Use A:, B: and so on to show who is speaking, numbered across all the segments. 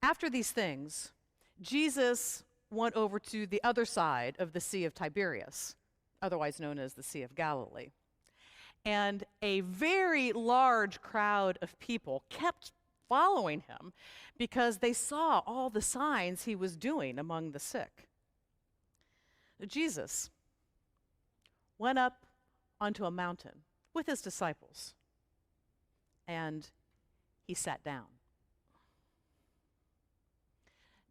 A: After these things, Jesus went over to the other side of the Sea of Tiberias, otherwise known as the Sea of Galilee. And a very large crowd of people kept following him because they saw all the signs he was doing among the sick. Jesus went up onto a mountain with his disciples, and he sat down.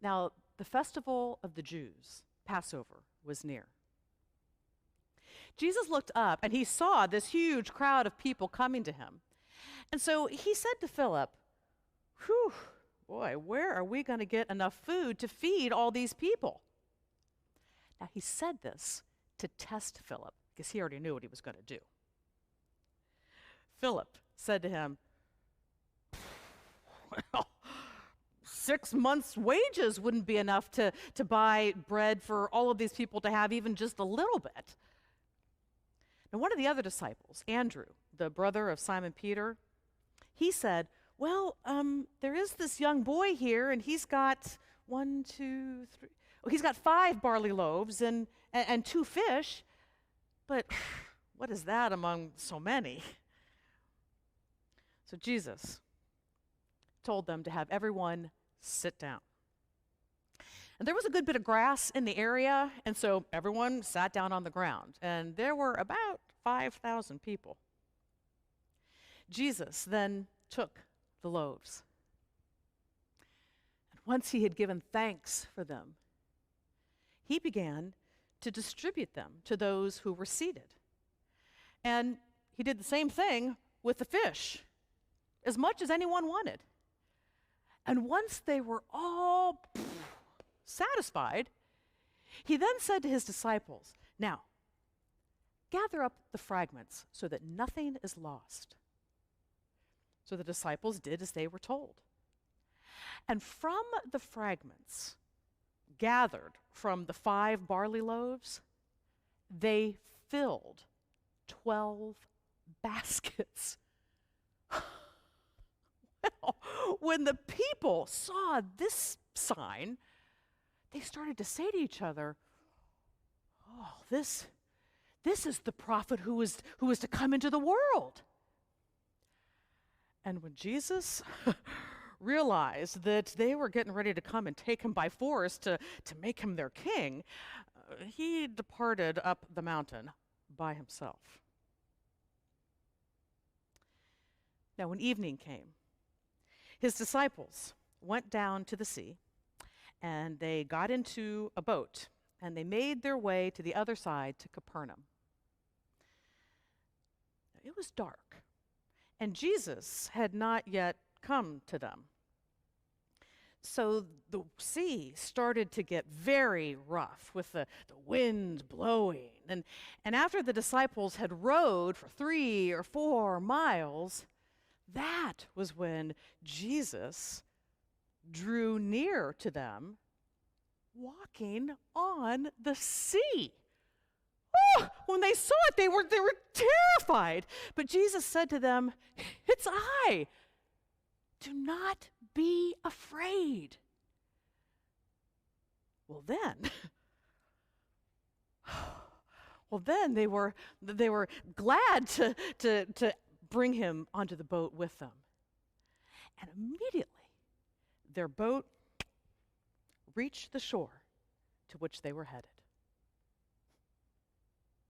A: Now, the festival of the Jews, Passover, was near. Jesus looked up and he saw this huge crowd of people coming to him. And so he said to Philip, "Whew, boy, where are we going to get enough food to feed all these people?" Now, he said this to test Philip because he already knew what he was going to do. Philip said to him, "Well, 6 months' wages wouldn't be enough to buy bread for all of these people to have even just a little bit." Now, one of the other disciples, Andrew, the brother of Simon Peter, he said, "Well, there is this young boy here, and he's got 5 barley loaves and 2 fish, but what is that among so many?" So Jesus told them to have everyone sit down. And there was a good bit of grass in the area, and so everyone sat down on the ground, and there were about 5,000 people. Jesus then took the loaves, and once he had given thanks for them, he began to distribute them to those who were seated. And he did the same thing with the fish, as much as anyone wanted. And once they were all satisfied, he then said to his disciples, "Now, gather up the fragments so that nothing is lost." So the disciples did as they were told. And from the fragments gathered from the 5 barley loaves, they filled 12 baskets. Well, when the people saw this sign, they started to say to each other, "Oh, this is the prophet who is to come into the world." And when Jesus realized that they were getting ready to come and take him by force to make him their king, he departed up the mountain by himself. Now, when evening came, his disciples went down to the sea, and they got into a boat, and they made their way to the other side to Capernaum. It was dark, and Jesus had not yet come to them. So the sea started to get very rough with the wind blowing. And after the disciples had rowed for 3 or 4 miles, that was when Jesus drew near to them, walking on the sea. Oh, when they saw it, they were terrified. But Jesus said to them, "It's I. Do not be afraid." Well then they were glad to bring him onto the boat with them. And immediately their boat reached the shore to which they were headed.